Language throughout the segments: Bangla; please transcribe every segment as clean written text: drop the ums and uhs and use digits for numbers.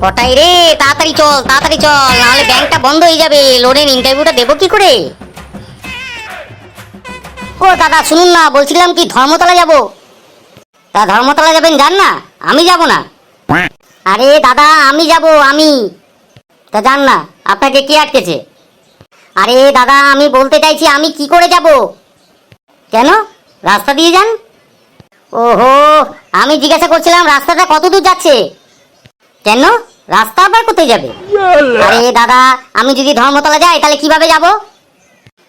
কটাই রে, তাড়াতাড়ি চল তাড়াতাড়ি চল, নাহলে ব্যাংকটা বন্ধ হয়ে যাবে। লোনের ইন্টারভিউটা দেবো কি করে? ও দাদা শুনুন না, বলছিলাম কি ধর্মতলা যাব। তা ধর্মতলা যাবেন, যান না, আমি যাব না। আরে দাদা আমি যাব, আমি। তা যান না, আপনাকে কে আটকেছে? আরে দাদা আমি বলতে চাইছি আমি কি করে যাব? কেন, রাস্তা দিয়ে যান। ওহো, আমি জিজ্ঞাসা করছিলাম রাস্তাটা কত দূর যাচ্ছে। কেন, রাস্তা আবার কোথায় যাবে? আরে দাদা আমি যদি ধর্মতলা যাই তাহলে কিভাবে যাব?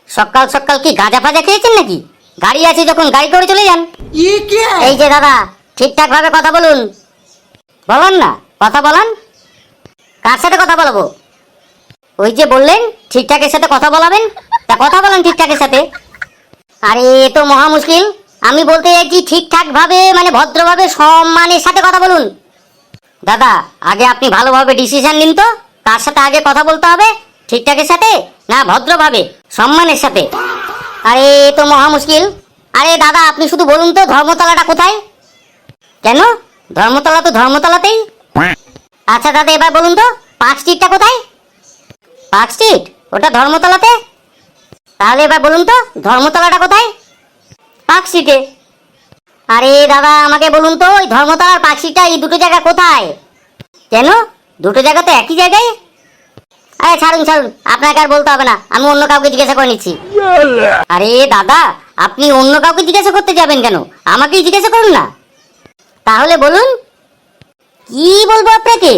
সকাল সকাল কি গাঁজা ফাজা খেয়েছেন নাকি? গাড়ি আছে যখন গাড়ি করে চলে যান। এই যে দাদা, ঠিকঠাক ভাবে কথা বলুন। বলুন না, কথা বলান। কার সাথে কথা বলবো? ওই যে বললেন ঠিকঠাকের সাথে কথা বলাবেন, তা কথা বলেন ঠিকঠাকের সাথে। আরে এ তো মহা মুশকিল। আমি বলতে চাইছি ঠিকঠাক ভাবে, মানে ভদ্রভাবে সম্মানের সাথে কথা বলুন। দাদা আগে আপনি ভালোভাবে ডিসিশন নিন তো, কার সাথে আগে কথা বলতে হবে, ঠিকঠাকের সাথে না ভদ্রভাবে সম্মানের সাথে? আরে এ তো মহা মুশকিল। আরে দাদা আপনি শুধু বলুন তো ধর্মতলাটা কোথায়? কেন, ধর্মতলা তো ধর্মতলাতেই। আচ্ছা দাদা এবার বলুন তো পার্ক স্ট্রিটটা কোথায়? পার্ক স্ট্রিট ওটা ধর্মতলাতে। তাহলে এবার বলুন তো ধর্মতলাটা কোথায়? পার্ক স্ট্রিটে। আরে দাদা আমাকে বলুন তো ওই ধর্মতলার পার্ক স্ট্রিটটা এই দুটো জায়গা কোথায়? কেন, দুটো জায়গা তো একই জায়গায়। আরে ছাড়ুন ছাড়ুন, আপনাকে আর বলতে হবে না, আমি অন্য কাউকে জিজ্ঞাসা করে নিচ্ছি। আরে দাদা আপনি অন্য কাউকে জিজ্ঞাসা করতে যাবেন কেন, আমাকেই জিজ্ঞাসা করুন না। তাহলে বলুন, কি বলবো আপনাকে?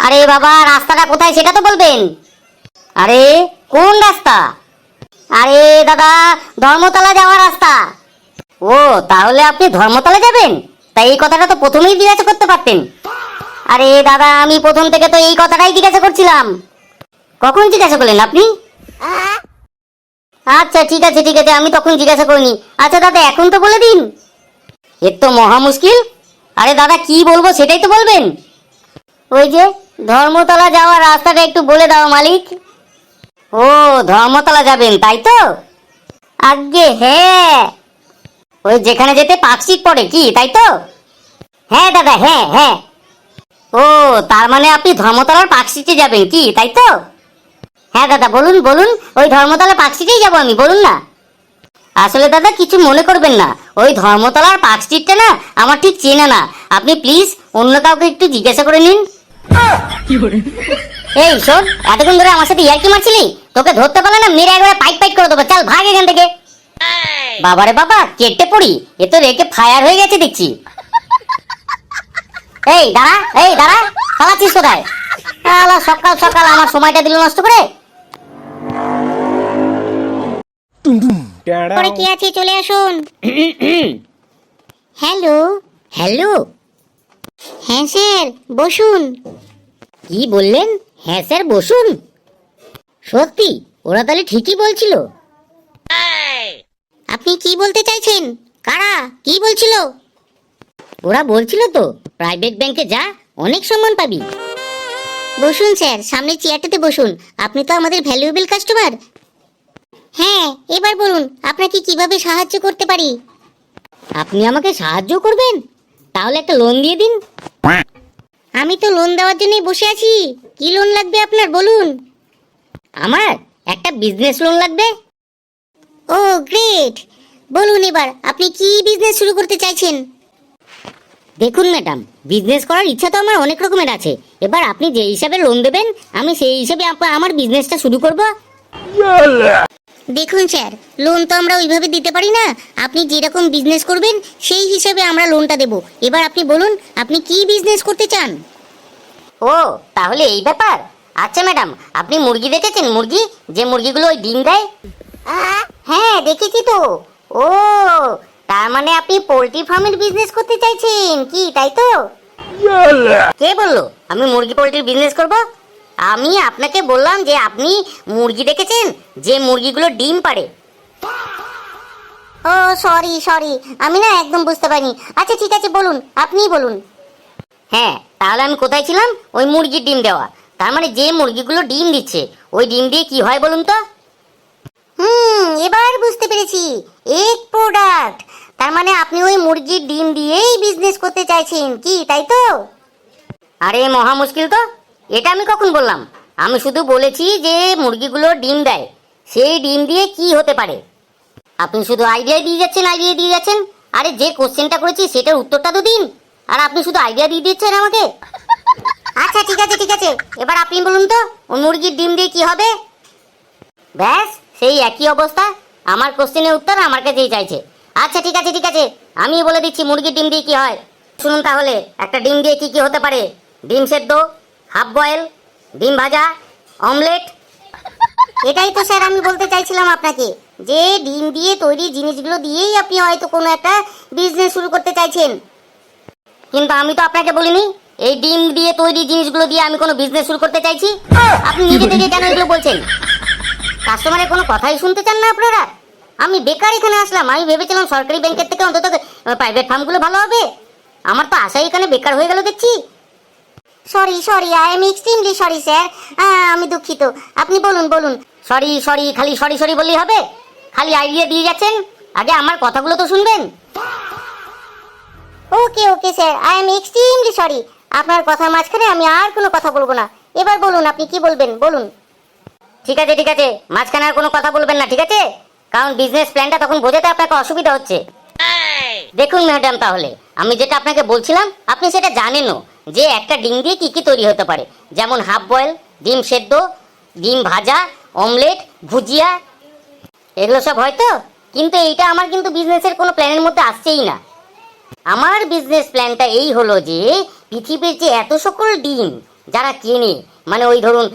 আরে বাবা রাস্তাটা কোথায় সেটা তো বলবেন। আরে কোন রাস্তা? আরে দাদা ধর্মতলা যাওয়ার রাস্তা। ও তাহলে আপনি ধর্মতলা যাবেন, তাই এই কথাটা তো প্রথমেই জিজ্ঞাসা করতে পারতেন। আরে দাদা আমি প্রথম থেকে তো এই কথাটাই জিজ্ঞাসা করছিলাম। কখন জিজ্ঞাসা করলেন আপনি? আচ্ছা ঠিক আছে ঠিক আছে, আমি তখন জিজ্ঞাসা করিনি। আচ্ছা দাদা এখন তো বলে দিন। এর তো মহা মুশকিল। আরে দাদা কি বলবো সেটাই তো বলবেন। ওই যে ধর্মতলা যাওয়ার রাস্তাটা একটু বলে দাও মালিক। ও ধর্মতলা যাবেন তাই তো? আজ্ঞে হ্যাঁ, ওই যেখানে যেতে পার্ক স্ট্রিট পড়ে কি তাই তো? হ্যাঁ দাদা হ্যাঁ হ্যাঁ। ও তার মানে আপনি ধর্মতলার পার্ক স্ট্রিটে যাবেন কি তাই তো? হ্যাঁ দাদা বলুন বলুন, ওই ধর্মতলা পার্ক স্ট্রিটেই যাবো আমি, বলুন না। আসলে দাদা কিছু মনে করবেন না, ওই ধর্মতলার পার্ক স্ট্রিটটা না আমার ঠিক চেনা না, আপনি প্লিজ অন্য কাউকে একটু জিজ্ঞাসা করে নিন। এই শোন, এতক্ষণ ধরে আমার সাথে ইয়ার্কি মারছিলি, তোকে ধরতে পারলে না মেরে একবারে পাইট পাইট করে দেবো, চল ভাগ এখান থেকে। বাবারে বাবা কেটে পড়ি, এ তো রেখে ফায়ার হয়ে গেছে দেখছি। এই দাঁড়া, এই দাঁড়া, পালাচ্ছিস কোথায়? আলা সকাল সকাল আমার সময়টা দিল নষ্ট করে। পরে কি আছে চলে আসুন। হ্যালো। হ্যালো। হ্যাঁ স্যার বসুন। কি বললেন? হ্যাঁ স্যার বসুন। সত্যি ওরা তাহলে ঠিকই বলছিল। আপনি কি বলতে চাইছেন? কারা কি বলছিল? ওরা বলছিল তো প্রাইভেট ব্যাংকে যা অনেক সম্মান পাবি। বসুন স্যার, সামনে চেয়ারটাতে বসুন, আপনি তো আমাদের ভ্যালুয়েবল কাস্টমার। হ্যাঁ এবার বলুন আপনাকে কিভাবে সাহায্য করতে পারি? আপনি আমাকে সাহায্য করবেন? তাহলে একটা লোন দিয়ে দিন। আমি তো লোন দেওয়ার জন্যই বসে আছি, কি লোন লাগবে আপনার বলুন। আমার একটা বিজনেস লোন লাগবে। ও গ্রেট, বলুন এবার আপনি কি বিজনেস শুরু করতে চাইছেন? দেখুন ম্যাডাম, বিজনেস করার ইচ্ছা তো আমার অনেক রকমের আছে, এবার আপনি যে হিসাবে লোন দেবেন আমি সেই হিসাবে আমার বিজনেসটা শুরু করব। দেখুন স্যার, লোন তো আমরা ওইভাবে দিতে পারি না, আপনি যেরকম বিজনেস করবেন সেই হিসাবে আমরা লোনটা দেব। এবার আপনি বলুন আপনি কি বিজনেস করতে চান? ও তাহলে এই ব্যাপার। আচ্ছা ম্যাডাম, আপনি মুরগি দেখেছেন? মুরগি, যে মুরগিগুলো ওই ডিম দেয়। হ্যাঁ দেখেছি তো। ও তার মানে আপনি পোল্ট্রি ফার্মের বিজনেস করতে চাইছেন কি তাই তো? কে বললো আমি মুরগি পোল্ট্রির বিজনেস করব? আমি আপনাকে বললাম যে আপনি মুরগি দেখেছেন যে মুরগিগুলো ডিম পাড়ে। ও সরি সরি, আমি না একদম বুঝতে পারিনি। আচ্ছা ঠিক আছে বলুন, আপনিই বলুন। হ্যাঁ তাহলে আমি কোথায় ছিলাম? ওই মুরগির ডিম দেওয়া। তার মানে যে মুরগিগুলো ডিম দিচ্ছে ওই ডিম দিয়ে কি হয় বলুন তো? এবার বুঝতে পেরেছি, এগ প্রোডাক্ট। তার মানে আপনি ওই মুরগির ডিম দিয়েই বিজনেস করতে চাইছেন কি তাই তো? আরে মহা মুশকিল তো, এটা আমি কখন বললাম? আমি শুধু বলেছি যে মুরগিগুলো ডিম দেয়, সেই ডিম দিয়ে কি হতে পারে। আপনি শুধু আইডিয়া দিয়ে যাচ্ছেন, আইডিয়া দিয়ে যাচ্ছেন। আরে যে কোশ্চেনটা করেছি সেটার উত্তরটা তো দিন, আর আপনি শুধু আইডিয়া দিয়ে দিচ্ছেন আমাকে। আচ্ছা ঠিক আছে ঠিক আছে, এবার আপনি বলুন তো ওই মুরগির ডিম দিয়ে কি হবে? ব্যাস সেই একই অবস্থা, আমার কোশ্চেনের উত্তর আমার কাছেই চাইছে। আচ্ছা ঠিক আছে ঠিক আছে, আমি বলে দিচ্ছি মুরগির ডিম দিয়ে কি হয়। শুনুন তাহলে, একটা ডিম দিয়ে কি কি হতে পারে? ডিম সেদ্ধ, হাফ বয়েল, ডিম ভাজা, অমলেট। এটাই তো স্যার আমি বলতে চাইছিলাম আপনাকে, যে ডিম দিয়ে তৈরি জিনিসগুলো দিয়েই আপনি হয়তো কোনো একটা বিজনেস শুরু করতে চাইছেন। কিন্তু আমি তো আপনাকে বলিনি এই ডিম দিয়ে তৈরি জিনিসগুলো দিয়ে আমি কোনো বিজনেস শুরু করতে চাইছি। আপনি নিজে থেকে কেন এগুলো বলছেন? কাস্টমারের কোনো কথাই শুনতে চান না আপনারা? আমি বেকার এখানে আসলাম, আমি ভেবেছিলাম সরকারি ব্যাংকের থেকে অন্তত প্রাইভেট ফার্মগুলো ভালো হবে। আমার তো আশাই এখানে বেকার হয়ে গেল দেখছি। Sorry sorry, I am extremely sorry sir, আমি দুঃখিত। আপনি বলুন বলুন। সরি সরি, খালি সরি সরি বললেই হবে? খালি আইডিয়া দিয়ে যাচ্ছেন, আগে আমার কথাগুলো তো শুনবেন। Okay okay sir, I am extremely sorry. আপনার কথার মাঝখানে আমি আর কোনো কথা বলবো না। এবার বলুন আপনি কি বলবেন, বলুন। ঠিক আছে ঠিক আছে, মাঝখানে আর কোনো কথা বলবেন না, ঠিক আছে? কারণ বিজনেস প্ল্যানটা তখন বোঝাতে আপনাকে অসুবিধা হচ্ছে। দেখুন ম্যাডাম, তাহলে আমি যেটা আপনাকে বলছিলাম আপনি সেটা জানেনও, যে একটা ডিম দিয়ে কি কি তৈরি হতে পারে। যেমন হাফ বয়েল, ডিম সেদ্ধ, ডিম ভাজা, অমলেট, ভুজিয়া, এগুলো সব হয়তো। কিন্তু এইটা আমার কিন্তু বিজনেসের কোনো প্ল্যানের মধ্যে আসছেই না। আমার বিজনেস প্ল্যানটা এই হলো যে পৃথিবীর যে এত সকল ডিম যারা কেনে, মানে ওই ধরুন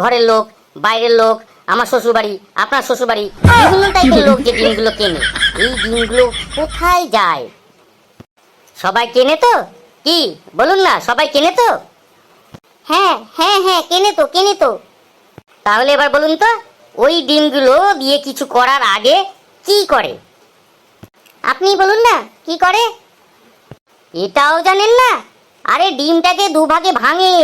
ঘরের লোক, বাইরের লোক, আমার শ্বশুরবাড়ি, আপনার শ্বশুরবাড়ি, বিভিন্ন টাইপের লোক যে ডিমগুলো কেনে, এই ডিমগুলো কোথায় যায়? সবাই কেনে তো? কি বলুন না, সবাই কেনে তো? হ্যাঁ হ্যাঁ হ্যাঁ, কেনে তো কেনে তো। তাহলে এবার বলুন তো ওই ডিমগুলো দিয়ে কিছু করার আগে কি করে? আপনি বলুন না কি করে? এটাও জানেন না? আরে ডিমটাকে দুভাগে ভাঙে।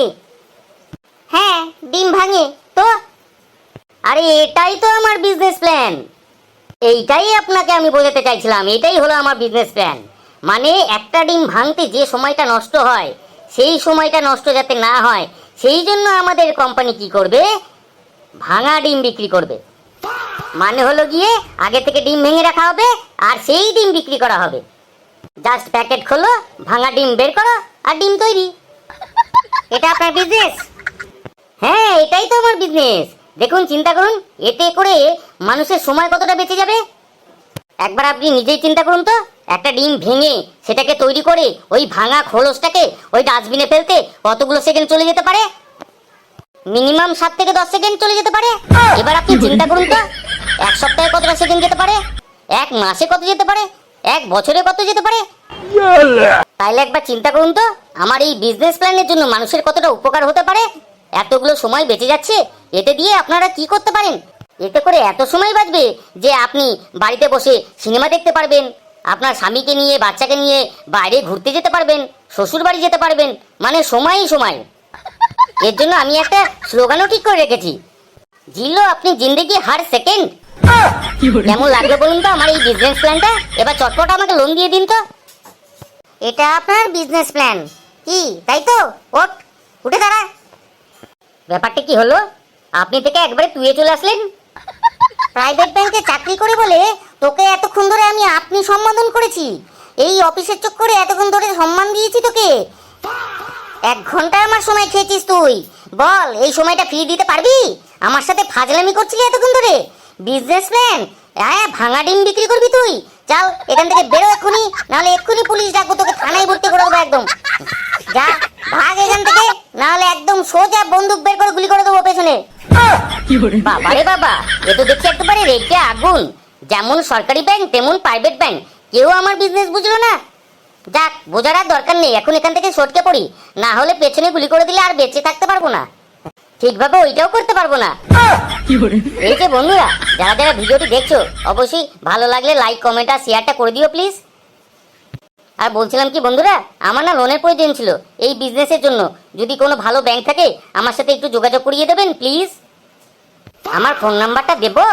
হ্যাঁ ডিম ভাঙে তো। আরে এটাই তো আমার বিজনেস প্ল্যান। এইটাই আপনাকে আমি বোঝাতে চাইছিলাম, এটাই হলো আমার বিজনেস প্ল্যান। মানে একটা ডিম ভাঙতে যে সময়টা নষ্ট হয়, সেই সময়টা নষ্ট যাতে না হয়, সেই জন্য আমাদের কোম্পানি কি করবে? ভাঙা ডিম বিক্রি করবে। মানে হলো গিয়ে আগে থেকে ডিম ভেঙে রাখা হবে আর সেই ডিম বিক্রি করা হবে। জাস্ট প্যাকেট খোলো, ভাঙা ডিম বের করো, আর ডিম তৈরি। এটা আপনার বিজনেস? হ্যাঁ এটাই তো আমার বিজনেস। দেখুন চিন্তা করুন, এতে করে মানুষের সময় কতটা বেঁচে যাবে। একবার আপনি নিজেই চিন্তা করুন তো, একটা ডিম ভেঙে সেটাকে তৈরি করে ওই ভাঙা খোলসটাকে ওই ডাস্টবিনে ফেলতে কতগুলো সেকেন্ড চলে যেতে পারে? মিনিমাম 7 থেকে 10 সেকেন্ড চলে যেতে পারে। এবার আপনি চিন্তা করুন তো, এক সপ্তাহে কতটা সেকেন্ড যেতে পারে, এক মাসে কত যেতে পারে, এক বছরে কত যেতে পারে। তাইলে একবার চিন্তা করুন তো, আমার এই বিজনেস প্ল্যানের জন্য মানুষের কতটা উপকার হতে পারে। এতগুলো সময় বেঁচে যাচ্ছে, এতে দিয়ে আপনারা কি করতে পারেন? এতে করে এত সময় বাঁচবে যে আপনি বাড়িতে বসে সিনেমা দেখতে পারবেন, আপনার স্বামীকে নিয়ে, বাচ্চাকে নিয়ে বাইরে ঘুরতে যেতে পারবেন, শ্বশুর বাড়ি যেতে পারবেন, মানে সময়ই সময়। এর জন্য আমি একটা স্লোগানও ঠিক করে রেখেছি, জিলো আপনি জিন্দেগি হার সেকেন্ড। কেমন লাগলো বলুন তো আমার এই বিজনেস প্ল্যানটা? এবার চটপট আমাকে লোন দিয়ে দিন তো। এটা আপনার বিজনেস প্ল্যান কি, তাই তো? ওঠ, উঠে দাঁড়া। ব্যাপারটা কি হলো? আপনি থেকে একবারে তুইয়ে চলে আসলেন। প্রাইভেট ব্যাংকে চাকরি করে বলে তোকে এতক্ষণ ধরে আমি আপনি সম্বোধন করেছি। এই অফিসের চক্করে এতক্ষণ ধরে সম্মান দিয়েছি তোকে। 1 ঘন্টা আমার সময় খেয়েছিস তুই। বল এই সময়টা ফ্রি দিতে পারবি? আমার সাথে ফাজলামি করছিলি এতক্ষণ ধরে। বিজনেস প্ল্যান, হ্যাঁ ভাঙা ডিম বিক্রি করবি তুই? চল এখান থেকে বেরো এক্ষুনি, নাহলে এক্ষুনি পুলিশ ডাকবো, তোকে থানায় ভর্তি করে দেবো একদম। যা ভাগ এখান থেকে, নাহলে একদম সোজা বন্দুক বের করে গুলি করে দেবো পেছনে। বাবারে বাবা, এ তো দেখছি একেবারে রেগে আগুন। যেমন সরকারি ব্যাংক তেমন প্রাইভেট ব্যাংক, কেউ আমার বিজনেস বুঝলো না। যাক, বোঝার আর দরকার নেই, এখন এখান থেকে সটকে পড়ি, না হলে পেছনে গুলি করে দিলে আর বেঁচে থাকতে পারবো না, ঠিকভাবে ওইটাও করতে পারবো না। এই যে বন্ধুরা, যারা যারা ভিডিওটি দেখছো, অবশ্যই ভালো লাগলে লাইক, কমেন্ট আর শেয়ারটা করে দিও প্লিজ। আর বলছিলাম কি বন্ধুরা, আমার না লোনের প্রয়োজন ছিল এই বিজনেসের জন্য। যদি কোনো ভালো ব্যাংক থাকে আমার সাথে একটু যোগাযোগ করিয়ে দেবেন প্লিজ। আমার ফোন নাম্বারটা দেবো?